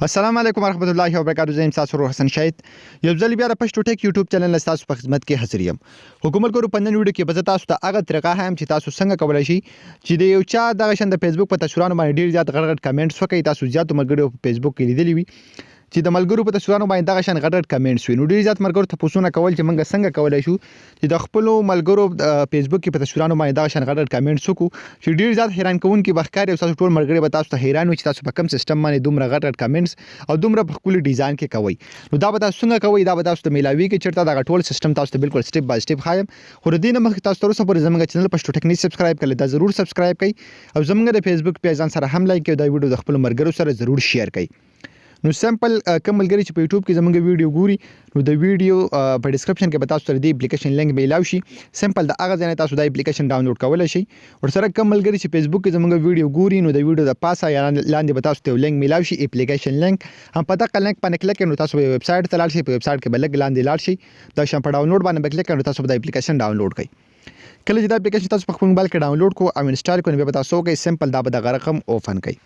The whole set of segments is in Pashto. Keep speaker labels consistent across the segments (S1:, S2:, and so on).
S1: السلام علیکم ورحمت الله وبرکاتہ. زه تاسو روح حسن شاهد یو ځل بیا د پښتو ټیک یوټیوب چینل تاسو په خدمت کې حاضر یم. حکومت ګورو په نن ویډیو کې به تاسو ته هغه طریقه هم چې تاسو څنګه کولای شئ چې د یو چا دغه شان د فېسبوک په تصویرونو باندې ډیر زیات غړ کمنټس وکړي. تاسو زیات ملګرو په فېسبوک کې لیدلی وي چې د ملګرو په تصویرونو باندې دغه شان غړ کمنټس وي. نو ډیر زیات ملګرو ته پوښتنه کول چې موږ څنګه کولای شو چې د خپل ملګرو فېسبوک کې په تصویرونو باندې دغه شان غړ کمنټس وکړو چې ډیر زیات حیران کوونکي بخکار او تاسو ټول ملګري به تاسو ته حیران وي چې تاسو په کوم سیستم باندې دومره غړ کمنټس او دومره په خپل ډیزاین کې کوي. نو دا به تاسو څنګه کوي دا به تاسو ته ملاوي کې چیرته دا ټول سیستم تاسو ته بالکل سټپ بای سټپ خایم. خو د دې نه مخکې تاسو تر اوسه پورې زموږ چینل پښتو ټیک نه سبسکرایب کړئ. دا ضرور سبسکرایب کړئ او زموږ د فېسبوک پیج سره هم لایک کړئ. دا ویډیو د خپل ملګرو سره ضرور شیر کړئ. نو سمپل کوم ملګری چې په یوټیوب کې زموږ ویډیو ګوري نو د ویډیو په ډسکرپشن کې به تاسو سره د اپلیکیشن لینک میلاو شي. سمپل د هغه ځای تاسو د اپلیکیشن ډاونلوډ کولای شئ. ورسره کوم ملګری چې فېسبوک کې زموږ ویډیو ګوري نو د ویډیو د پاسه یا لاندې به تاسو ته لینک میلاو شي اپلیکیشن لینک. هم په دغه لینک باندې کلیک کړئ نو تاسو به ویب سټ ته لاړ شئ. په ویب سټ کې به لګ لاندې لاړ شئ. دا شم په ډاونلوډ باندې کلیک کړئ نو تاسو به د اپلیکیشن ډاونلوډ کړئ. کله چې دا اپلیکیشن تاسو په خپل موبایل کې ډاونلوډ کو او انسټال کو نو به تاسو کې سمپل دا به د رقم اوپن کړئ.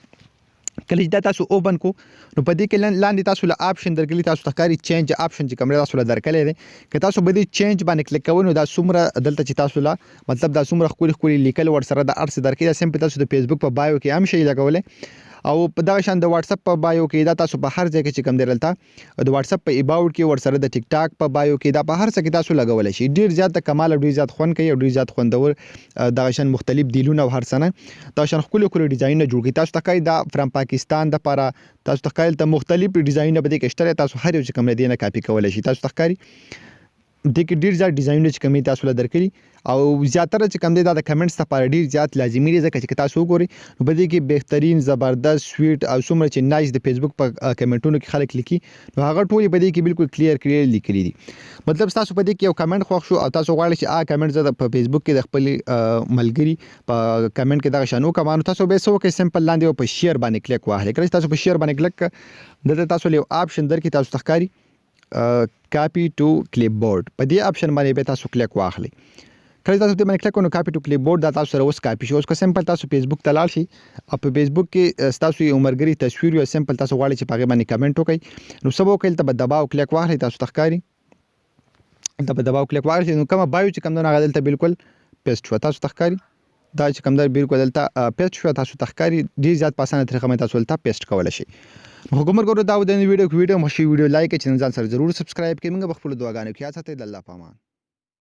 S1: کله چې دا تاسو اوپن کو نو په دې کې لاندې تاسو له آپشن درکلي تاسو تخکاری چینج آپشن چې کوم تاسو له درکلې دي که تاسو به دې چینج باندې کلیک کوئ نو دا څومره دلته چې تاسو له مطلب دا څومره خولي لیکل ور سره د ارس درکې سم په تاسو د فېسبوک په بایو کې هم شي لګولې او په دغه شان د واتس اپ په بایو کې دا تاسو په هر ځای کې چې کوم درلته د واتس اپ په اباوټ کې ور سره د ټیک ټاک په بایو کې دا په هر څه کې تاسو لګولای شئ. ډیر زیات د کمال او ډیر زیات خوند کوي او ډیر زیات خوندور دغه شان مختلف دیلونه او هر څه دا شان خپل ډیزاین جوړ کړئ. تاسو ته کوي دا فرام پاکستان د لپاره تاسو ته کایل ته مختلف ډیزاین به د کشتره تاسو هر یو چې کوم دی نه کاپی کولای شئ. تاسو ته ښکاری د کې ډیر زیات ډیزاین چې کومي تاسو له درکړي او زیاتره چې کوم دی دا د کمنټس لپاره ډیر زیات لازمي دی ځکه چې تاسو وګورئ نو په دې کې بهترین زبردست سویټ او څومره چې نایس د فېسبوک په کمنټونو کې خلک لیکي نو هغه ټول په دې کې بالکل کلیر لیکلي دي. مطلب تاسو په دې کې یو کمنټ خوښ شو او تاسو غواړئ چې کمنټ زده په فېسبوک کې د خپل ملګری په کمنټ کې دغه شانو کمانو تاسو به سو کې سمپل لاندې په شیر باندې کلیک واهلئ. کله تاسو په شیر باندې کلیک دلته تاسو له آپشن درکې تاسو تخکاری کاپی ټو کلیپ بورډ په دې آپشن باندې به تاسو کلیک واخلئ. کله تاسو دې باندې کلیک وکړو کاپی ټو کلیپ بورډ دا تاسو سره اوس کاپی شو. اوس که سمپل تاسو فېسبوک ته لاړ شئ او په فېسبوک کې تاسو یو مرګري تصویر یو سمپل تاسو غواړئ چې په هغه باندې کمنټ وکړئ نو سبا وکړئ ته به دباو کلیک واخلئ. تاسو تخکاری ته به دباو کلیک واخلئ نو کومه بایو چې کوم نه غدل ته بالکل پیسټ شو. تاسو تخکاری دا چې کوم در بالکل دلته پیسټ شو. تاسو تخکاری ډیر زیات په اسانه طریقه باندې تاسو ولته پیسټ کولای شئ. حکومت ګورو دا د ویډیو مخې ویډیو لایک کړئ چې ځان سره ضرور سبسکرایب کړئ. موږ په خپل دعاګانو کې ساتئ. د الله پامان.